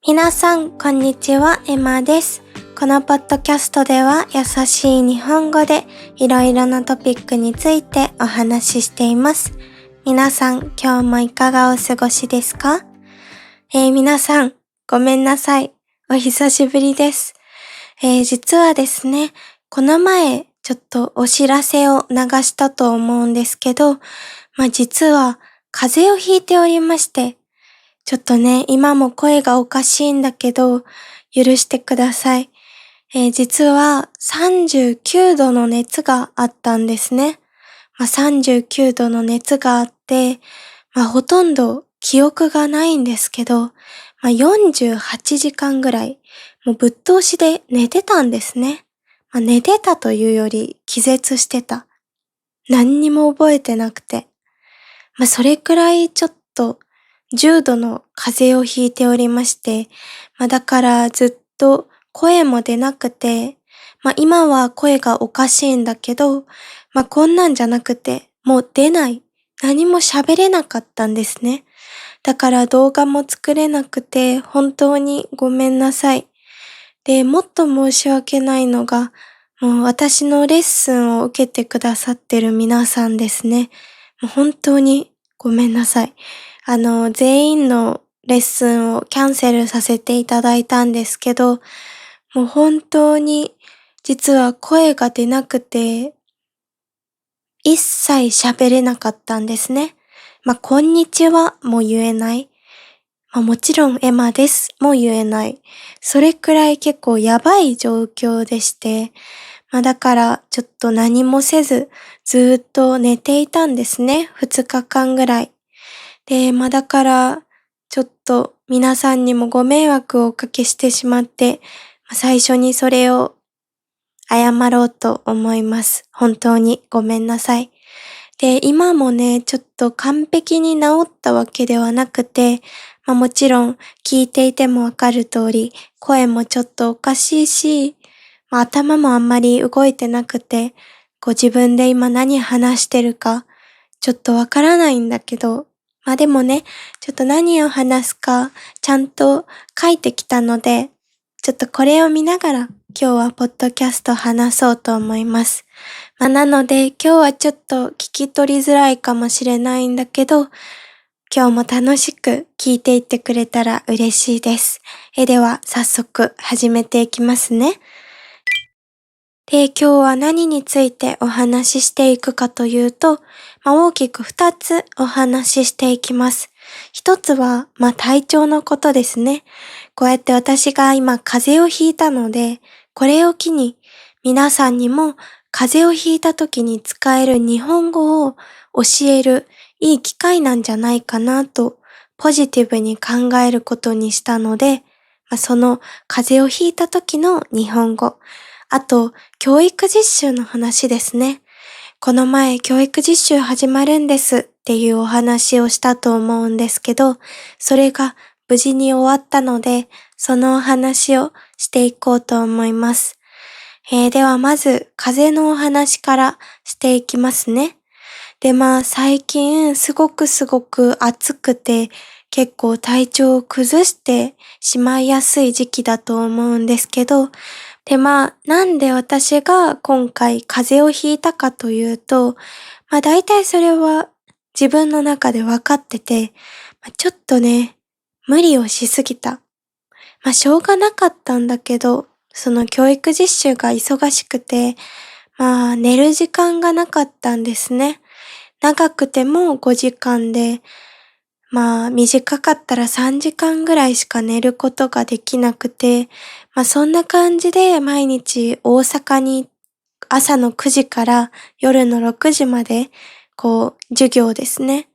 皆さん、こんにちは、エマです。このポッドキャストでは優しい日本語でいろいろなトピックについてお話ししています。皆さん、今日もいかがお過ごしですか？皆さん、ごめんなさい。お久しぶりです。実はですね、この前、ちょっとお知らせを流したと思うんですけど、実は風邪をひいておりまして、ちょっとね、今も声がおかしいんだけど、許してください。実は39度の熱があったんですね。39度の熱があって、ほとんど記憶がないんですけど、48時間ぐらい、もうぶっ通しで寝てたんですね。寝てたというより気絶してた。何にも覚えてなくて。それくらいちょっと重度の風邪をひいておりまして、だからずっと声も出なくて、今は声がおかしいんだけど、こんなんじゃなくて、もう出ない。何も喋れなかったんですね。だから動画も作れなくて、本当にごめんなさい。で、もっと申し訳ないのが、もう私のレッスンを受けてくださってる皆さんですね。もう本当にごめんなさい。全員のレッスンをキャンセルさせていただいたんですけど、もう本当に実は声が出なくて、一切喋れなかったんですね。こんにちはも言えない。もちろんエマですも言えない。それくらい結構やばい状況でして、だからちょっと何もせずずーっと寝ていたんですね。2日間ぐらい。で、だからちょっと皆さんにもご迷惑をおかけしてしまって、最初にそれを謝ろうと思います。本当にごめんなさい。で、今もね、ちょっと完璧に治ったわけではなくて、もちろん聞いていてもわかる通り、声もちょっとおかしいし、頭もあんまり動いてなくて、自分で今何話してるか、ちょっとわからないんだけど、でもね、ちょっと何を話すか、ちゃんと書いてきたので、ちょっとこれを見ながら今日はポッドキャスト話そうと思います。なので今日はちょっと聞き取りづらいかもしれないんだけど、今日も楽しく聞いていってくれたら嬉しいです。では早速始めていきますね。で、今日は何についてお話ししていくかというと、大きく2つお話ししていきます。一つは、体調のことですね。こうやって私が今風邪をひいたので、これを機に皆さんにも風邪をひいた時に使える日本語を教えるいい機会なんじゃないかなとポジティブに考えることにしたので、その風邪をひいた時の日本語、あと教育実習の話ですね。この前教育実習始まるんですっていうお話をしたと思うんですけど、それが無事に終わったので、そのお話をしていこうと思います。ではまず風邪のお話からしていきますね。で最近すごく暑くて結構体調を崩してしまいやすい時期だと思うんですけど、でなんで私が今回風邪をひいたかというと、大体それは自分の中で分かってて、ちょっとね、無理をしすぎた。しょうがなかったんだけど、その教育実習が忙しくて、寝る時間がなかったんですね。長くても5時間で、短かったら3時間ぐらいしか寝ることができなくて、そんな感じで毎日大阪に朝の9時から夜の6時まで、授業ですね。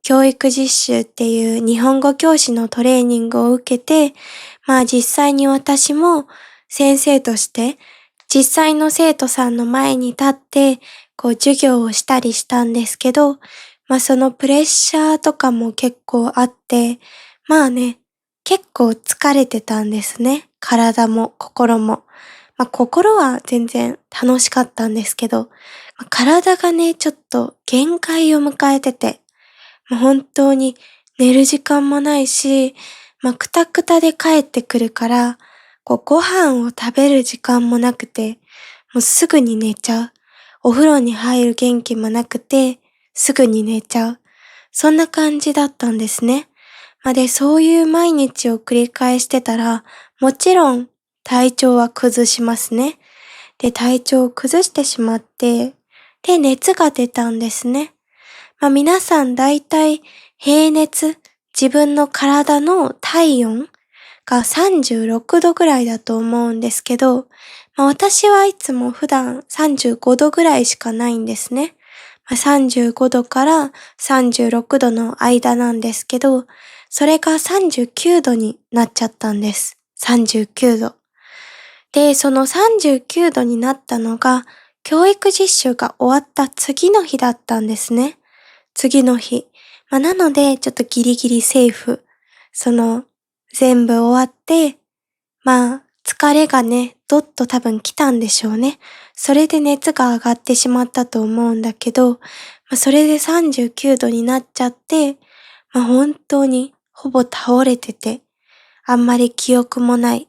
教育実習っていう日本語教師のトレーニングを受けて、実際に私も先生として実際の生徒さんの前に立って授業をしたりしたんですけど、そのプレッシャーとかも結構あって、結構疲れてたんですね。体も心も。心は全然楽しかったんですけど、体がね、ちょっと限界を迎えてて、もう本当に寝る時間もないし、くたくたで帰ってくるから、ご飯を食べる時間もなくて、もうすぐに寝ちゃう。お風呂に入る元気もなくて、すぐに寝ちゃう。そんな感じだったんですね。で、そういう毎日を繰り返してたら、もちろん体調は崩しますね。で、体調を崩してしまって、で、熱が出たんですね。皆さんだいたい平熱、自分の体の体温が36度ぐらいだと思うんですけど、私はいつも普段35度ぐらいしかないんですね。35度から36度の間なんですけど、それが39度になっちゃったんです。39度。で、その39度になったのが、教育実習が終わった次の日だったんですね。次の日。なので、ちょっとギリギリセーフ。全部終わって、疲れがね、どっと多分来たんでしょうね。それで熱が上がってしまったと思うんだけど、それで39度になっちゃって、本当にほぼ倒れてて、あんまり記憶もない。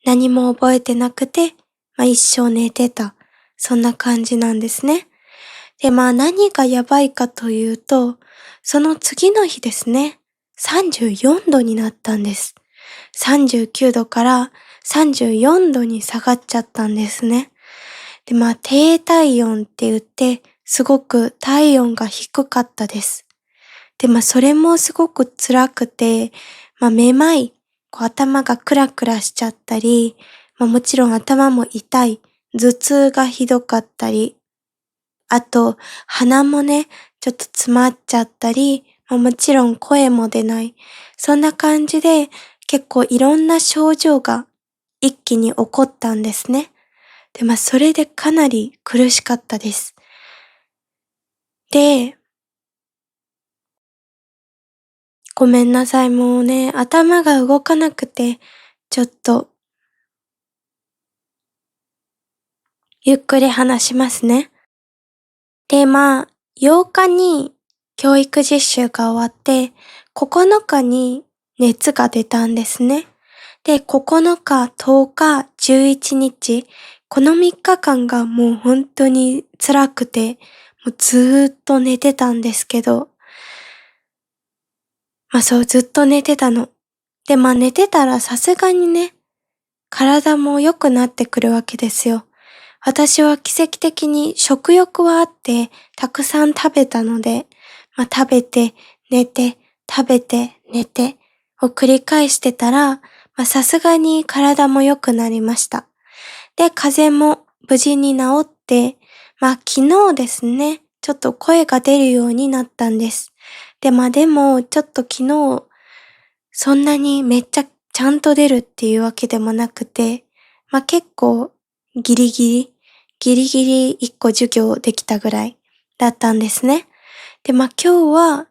何も覚えてなくて、一生寝てた。そんな感じなんですね。で、何がやばいかというと、その次の日ですね、34度になったんです。39度から34度に下がっちゃったんですね。で、低体温って言って、すごく体温が低かったです。で、それもすごく辛くて、めまい、頭がクラクラしちゃったり、もちろん頭も痛い、頭痛がひどかったり、あと、鼻もね、ちょっと詰まっちゃったり、もちろん声も出ない。そんな感じで、結構いろんな症状が一気に起こったんですね。で、それでかなり苦しかったです。で、ごめんなさい、もうね、頭が動かなくて、ちょっと、ゆっくり話しますね。で、8日に教育実習が終わって、9日に熱が出たんですね。で、9日、10日、11日、この3日間がもう本当に辛くて、もうずーっと寝てたんですけど、そう、ずっと寝てたの。で、寝てたらさすがにね、体も良くなってくるわけですよ。私は奇跡的に食欲はあって、たくさん食べたので、食べて、寝て、食べて、寝てを繰り返してたら、さすがに体も良くなりました。で、風邪も無事に治って、昨日ですね、ちょっと声が出るようになったんです。で、でも、ちょっと昨日、そんなにめっちゃちゃんと出るっていうわけでもなくて、結構ギリギリ一個授業できたぐらいだったんですね。で、今日は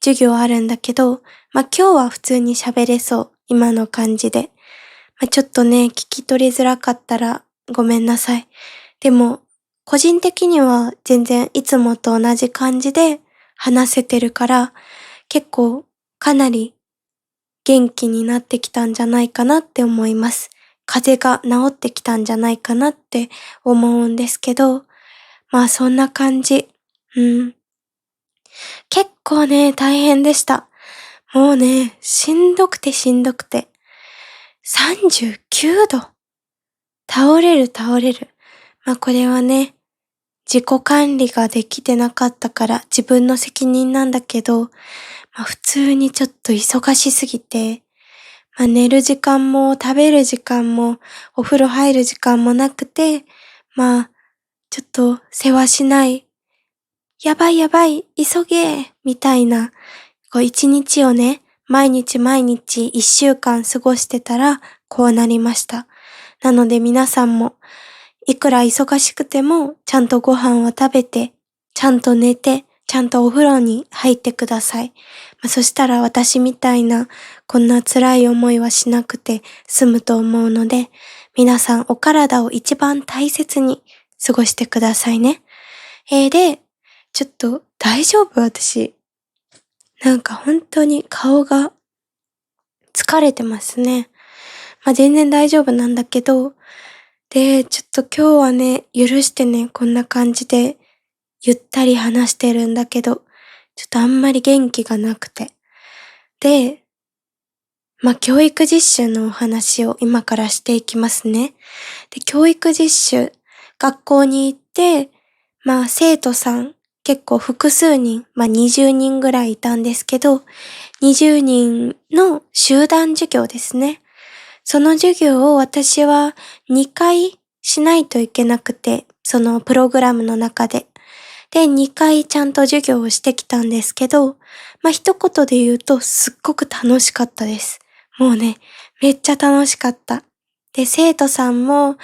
授業あるんだけど、今日は普通に喋れそう。今の感じで。ちょっとね、聞き取りづらかったらごめんなさい。でも、個人的には全然いつもと同じ感じで話せてるから、結構かなり元気になってきたんじゃないかなって思います。風邪が治ってきたんじゃないかなって思うんですけど、そんな感じ。結構ね、大変でした。もうね、しんどくてしんどくて。39度。倒れる。これはね、自己管理ができてなかったから自分の責任なんだけど、普通にちょっと忙しすぎて、寝る時間も食べる時間もお風呂入る時間もなくて、ちょっと世話しない。やばい、急げみたいな、一日をね、毎日一週間過ごしてたら、こうなりました。なので皆さんも、いくら忙しくても、ちゃんとご飯を食べて、ちゃんと寝て、ちゃんとお風呂に入ってください。そしたら私みたいな、こんな辛い思いはしなくて済むと思うので、皆さんお体を一番大切に過ごしてくださいね。で、ちょっと大丈夫私。なんか本当に顔が疲れてますね。全然大丈夫なんだけど、で、ちょっと今日はね、許してね、こんな感じでゆったり話してるんだけど、ちょっとあんまり元気がなくて。で、教育実習のお話を今からしていきますね。で、教育実習、学校に行って、生徒さん結構複数人、20人ぐらいいたんですけど、20人の集団授業ですね。その授業を私は2回しないといけなくて、そのプログラムの中で。で、2回ちゃんと授業をしてきたんですけど、一言で言うとすっごく楽しかったです。もうね、めっちゃ楽しかった。で、生徒さんも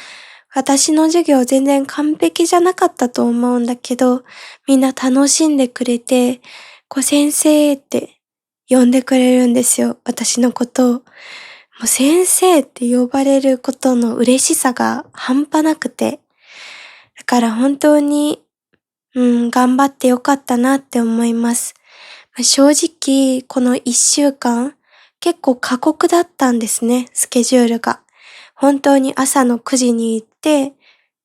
私の授業全然完璧じゃなかったと思うんだけど、みんな楽しんでくれて、先生って呼んでくれるんですよ、私のことを。もう先生って呼ばれることの嬉しさが半端なくて。だから本当に、頑張ってよかったなって思います。正直、この1週間、結構過酷だったんですね、スケジュールが。本当に朝の9時に行って、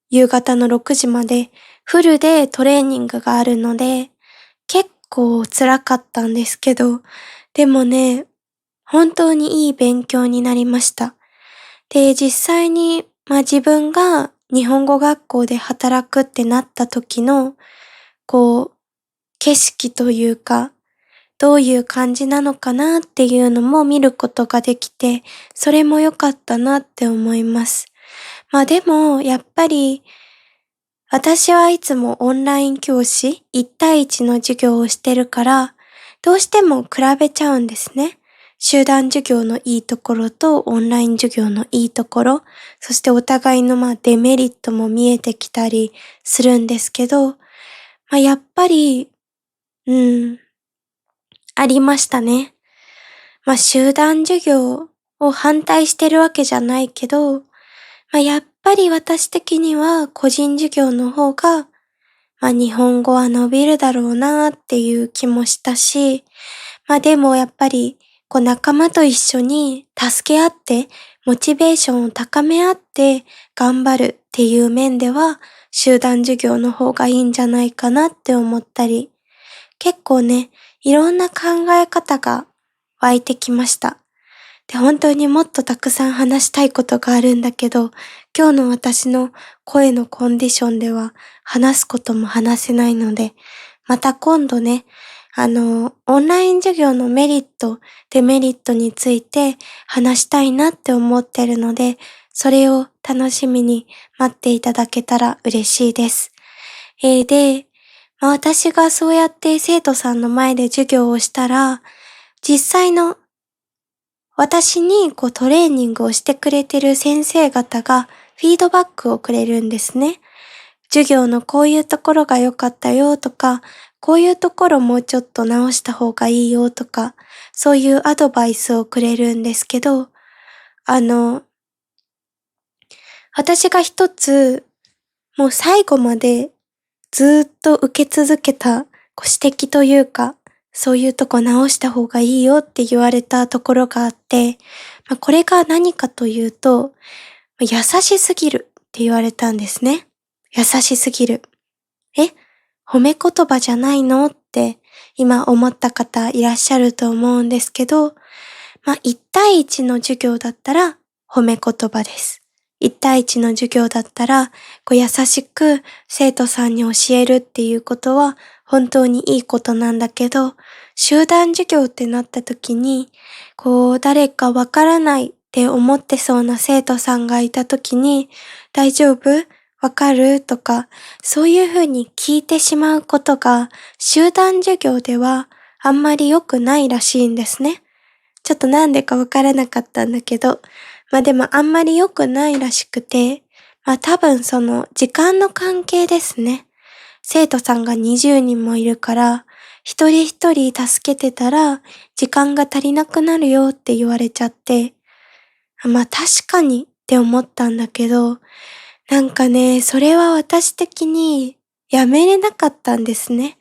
夕方の6時までフルでトレーニングがあるので、結構辛かったんですけど、でもね、本当にいい勉強になりました。で、実際に、自分が日本語学校で働くってなった時の、景色というか、どういう感じなのかなっていうのも見ることができて、それも良かったなって思います。でも、やっぱり、私はいつもオンライン教師、1対1の授業をしてるから、どうしても比べちゃうんですね。集団授業のいいところとオンライン授業のいいところ、そしてお互いのデメリットも見えてきたりするんですけど、やっぱり、ありましたね。集団授業を反対してるわけじゃないけど、やっぱり私的には個人授業の方が、日本語は伸びるだろうなっていう気もしたし、でもやっぱり、仲間と一緒に助け合って、モチベーションを高め合って頑張るっていう面では、集団授業の方がいいんじゃないかなって思ったり、結構ね、いろんな考え方が湧いてきました。で、本当にもっとたくさん話したいことがあるんだけど、今日の私の声のコンディションでは話すことも話せないので、また今度ね、オンライン授業のメリット、デメリットについて話したいなって思ってるので、それを楽しみに待っていただけたら嬉しいです。で、私がそうやって生徒さんの前で授業をしたら、実際の私にトレーニングをしてくれてる先生方がフィードバックをくれるんですね。授業のこういうところが良かったよとか、こういうところもうちょっと直した方がいいよとか、そういうアドバイスをくれるんですけど、私が一つ、もう最後までずーっと受け続けた指摘というか、そういうとこ直した方がいいよって言われたところがあって、これが何かというと、優しすぎるって言われたんですね。優しすぎる。褒め言葉じゃないのって今思った方いらっしゃると思うんですけど、1対1の授業だったら褒め言葉です。1対1の授業だったら、優しく生徒さんに教えるっていうことは本当にいいことなんだけど、集団授業ってなった時に、誰かわからないって思ってそうな生徒さんがいた時に、大丈夫？わかる？とか、そういうふうに聞いてしまうことが、集団授業ではあんまり良くないらしいんですね。ちょっとなんでかわからなかったんだけど、でもあんまり良くないらしくて、多分その時間の関係ですね。生徒さんが20人もいるから、一人一人助けてたら時間が足りなくなるよって言われちゃって、確かにって思ったんだけど、なんかね、それは私的にやめれなかったんですね。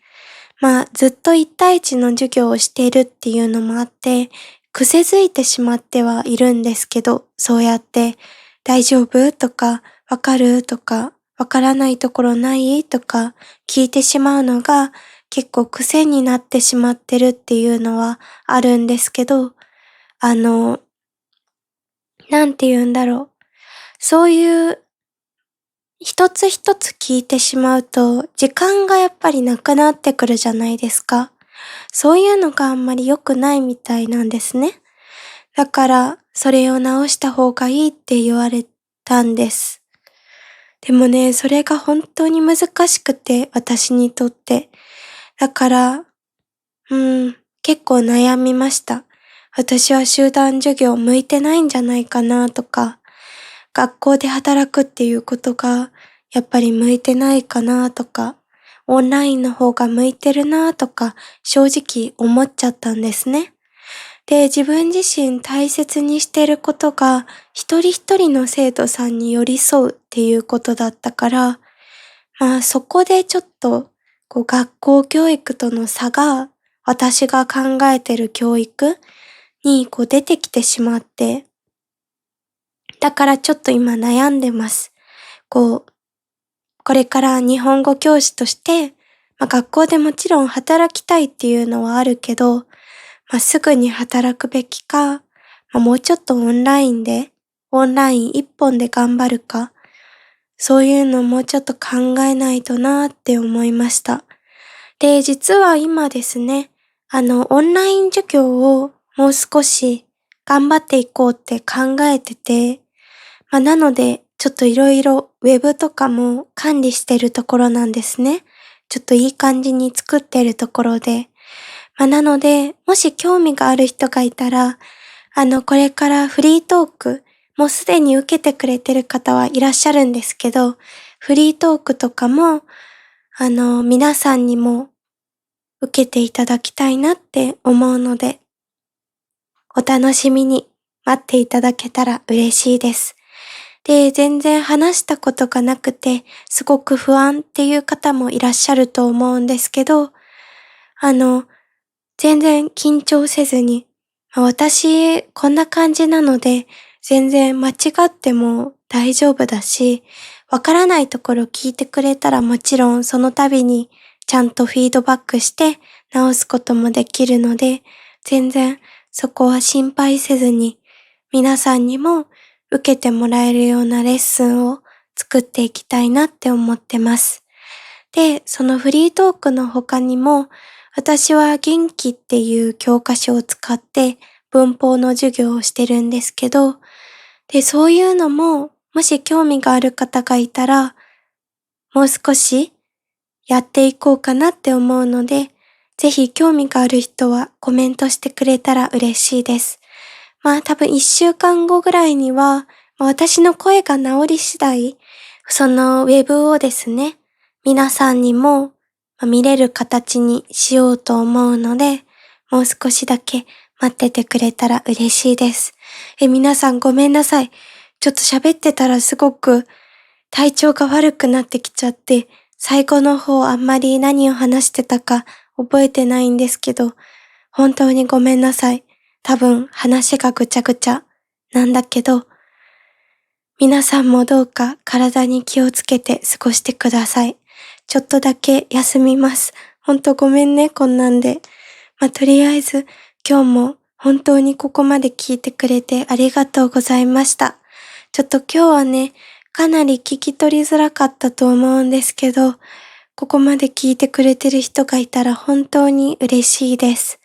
ずっと1対1の授業をしているっていうのもあって、癖づいてしまってはいるんですけど、そうやって大丈夫とかわかるとかわからないところないとか聞いてしまうのが結構癖になってしまってるっていうのはあるんですけど、なんて言うんだろう。そういう一つ一つ聞いてしまうと時間がやっぱりなくなってくるじゃないですか。そういうのがあんまり良くないみたいなんですね。だからそれを直した方がいいって言われたんです。でもね、それが本当に難しくて私にとって。だから、結構悩みました。私は集団授業向いてないんじゃないかなとか、学校で働くっていうことがやっぱり向いてないかなとか、オンラインの方が向いてるなとか、正直思っちゃったんですね。で、自分自身大切にしてることが、一人一人の生徒さんに寄り添うっていうことだったから、そこでちょっと、学校教育との差が、私が考えてる教育に出てきてしまって、だからちょっと今悩んでます。これから日本語教師として、学校でもちろん働きたいっていうのはあるけど、すぐに働くべきか、もうちょっとオンライン一本で頑張るか、そういうのもうちょっと考えないとなって思いました。で、実は今ですね、オンライン授業をもう少し頑張っていこうって考えてて、なので、ちょっといろいろウェブとかも管理してるところなんですね。ちょっといい感じに作ってるところで。なので、もし興味がある人がいたら、これからフリートーク、もうすでに受けてくれてる方はいらっしゃるんですけど、フリートークとかも、皆さんにも受けていただきたいなって思うので、お楽しみに待っていただけたら嬉しいです。で、全然話したことがなくて、すごく不安っていう方もいらっしゃると思うんですけど、全然緊張せずに、私こんな感じなので、全然間違っても大丈夫だし、わからないところ聞いてくれたらもちろんその度にちゃんとフィードバックして直すこともできるので、全然そこは心配せずに皆さんにも受けてもらえるようなレッスンを作っていきたいなって思ってます。で、そのフリートークの他にも、私は元気っていう教科書を使って文法の授業をしてるんですけど、で、そういうのも、もし興味がある方がいたら、もう少しやっていこうかなって思うので、ぜひ興味がある人はコメントしてくれたら嬉しいです。多分1週間後ぐらいには、私の声が治り次第、そのウェブをですね、皆さんにも見れる形にしようと思うので、もう少しだけ待っててくれたら嬉しいです。皆さんごめんなさい。ちょっと喋ってたらすごく体調が悪くなってきちゃって、最後の方あんまり何を話してたか覚えてないんですけど、本当にごめんなさい。多分話がぐちゃぐちゃなんだけど、皆さんもどうか体に気をつけて過ごしてください。ちょっとだけ休みます。ほんとごめんね、こんなんで。とりあえず今日も本当にここまで聞いてくれてありがとうございました。ちょっと今日はね、かなり聞き取りづらかったと思うんですけど、ここまで聞いてくれてる人がいたら本当に嬉しいです。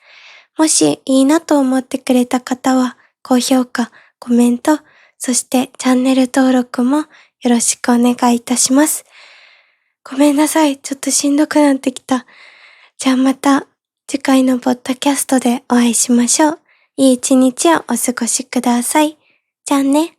もしいいなと思ってくれた方は、高評価、コメント、そしてチャンネル登録もよろしくお願いいたします。ごめんなさい。ちょっとしんどくなってきた。じゃあまた次回のポッドキャストでお会いしましょう。いい一日をお過ごしください。じゃあね。